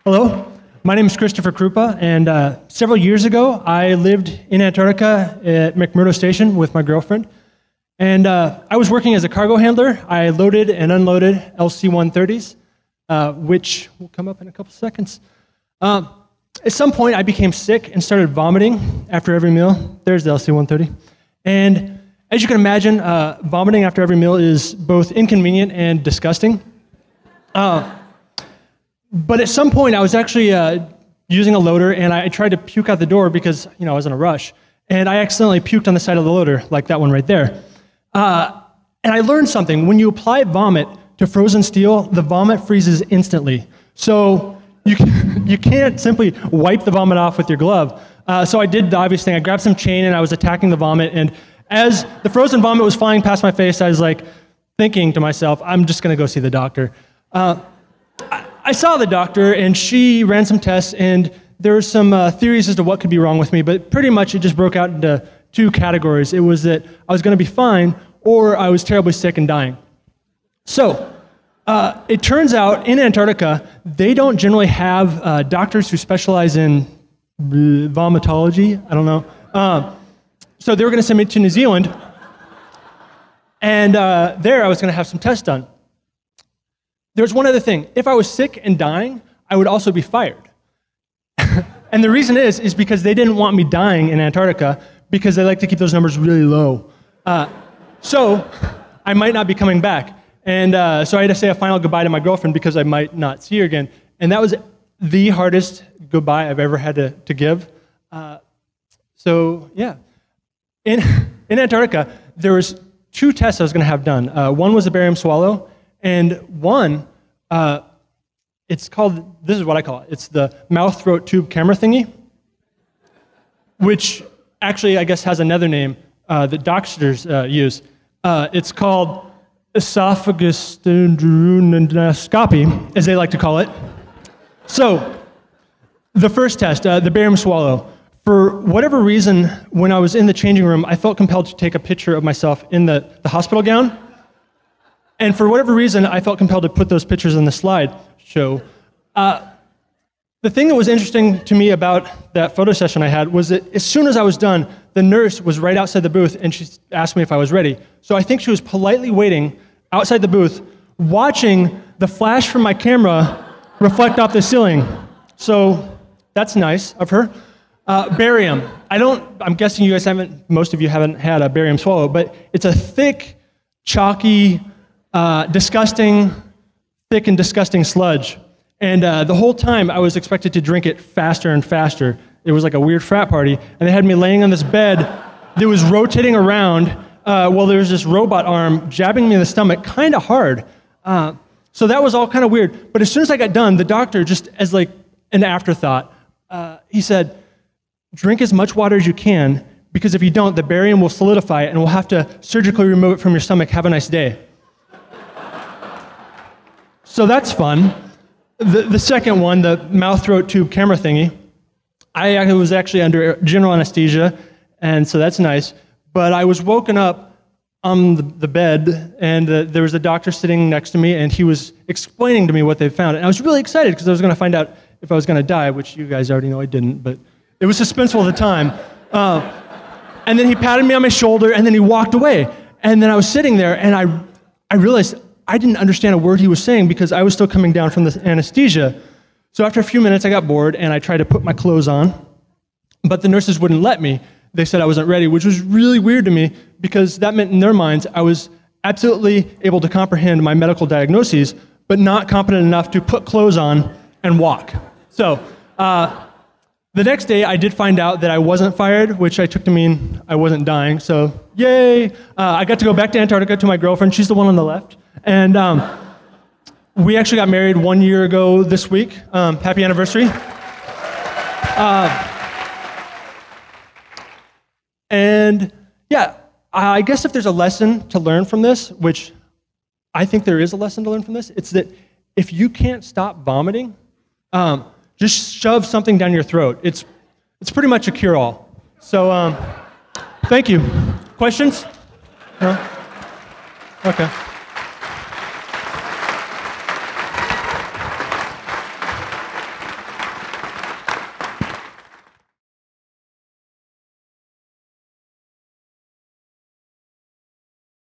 Hello, my name is Christopher Krupa, and several years ago, I lived in Antarctica at McMurdo Station with my girlfriend, and I was working as a cargo handler. I loaded and unloaded LC-130s, which will come up in a couple seconds. At some point, I became sick and started vomiting after every meal. There's the LC-130. And as you can imagine, vomiting after every meal is both inconvenient and disgusting. But at some point, I was actually using a loader, and I tried to puke out the door because I was in a rush. And I accidentally puked on the side of the loader, like that one right there. And I learned something. When you apply vomit to frozen steel, the vomit freezes instantly. So you can't simply wipe the vomit off with your glove. So I did the obvious thing. I grabbed some chain, and I was attacking the vomit. And as the frozen vomit was flying past my face, I was like thinking to myself, I'm just going to go see the doctor. I saw the doctor, and she ran some tests, and there were some theories as to what could be wrong with me, but pretty much it just broke out into two categories. It was that I was going to be fine, or I was terribly sick and dying. So it turns out in Antarctica, they don't generally have doctors who specialize in vomitology. I don't know. So they were going to send me to New Zealand, and there I was going to have some tests done. There's one other thing. If I was sick and dying, I would also be fired. And the reason is because they didn't want me dying in Antarctica because they like to keep those numbers really low. So I might not be coming back. And so I had to say a final goodbye to my girlfriend because I might not see her again. And that was the hardest goodbye I've ever had to give. So yeah. In Antarctica, there was two tests I was going to have done. One was a barium swallow, and one, it's called, this is what I call it, it's the mouth, throat, tube camera thingy, which actually, I guess, has another name that doctors use. It's called esophagus endoscopy, as they like to call it. So, the first test, the barium swallow. For whatever reason, when I was in the changing room, I felt compelled to take a picture of myself in the hospital gown. And for whatever reason, I felt compelled to put those pictures in the slideshow. The thing that was interesting to me about that photo session I had was that as soon as I was done, the nurse was right outside the booth, and she asked me if I was ready. So I think she was politely waiting outside the booth, watching the flash from my camera reflect off the ceiling. So that's nice of her. Barium. I'm guessing you guys most of you haven't had a barium swallow, but it's a thick, chalky, thick and disgusting sludge. And the whole time I was expected to drink it faster and faster. It was like a weird frat party, and they had me laying on this bed that was rotating around while there was this robot arm jabbing me in the stomach kind of hard. So that was all kind of weird. But as soon as I got done, the doctor, just as like an afterthought, he said, drink as much water as you can, because if you don't, the barium will solidify it, and we'll have to surgically remove it from your stomach. Have a nice day. So that's fun. The second one, the mouth, throat, tube camera thingy, I was actually under general anesthesia, and so that's nice. But I was woken up on the bed, and there was a doctor sitting next to me, and he was explaining to me what they found. And I was really excited because I was going to find out if I was going to die, which you guys already know I didn't, but it was suspenseful at the time. And then he patted me on my shoulder, and then he walked away. And then I was sitting there, and I realized I didn't understand a word he was saying because I was still coming down from the anesthesia. So after a few minutes, I got bored, and I tried to put my clothes on, but the nurses wouldn't let me. They said I wasn't ready, which was really weird to me because that meant in their minds I was absolutely able to comprehend my medical diagnoses, but not competent enough to put clothes on and walk. So the next day, I did find out that I wasn't fired, which I took to mean I wasn't dying, so yay! I got to go back to Antarctica to my girlfriend. She's the one on the left. And we actually got married 1 year ago this week. Happy anniversary. And yeah, I guess if there's a lesson to learn from this, which I think there is a lesson to learn from this, it's that if you can't stop vomiting, just shove something down your throat. It's pretty much a cure-all. So thank you. Questions? No? Okay.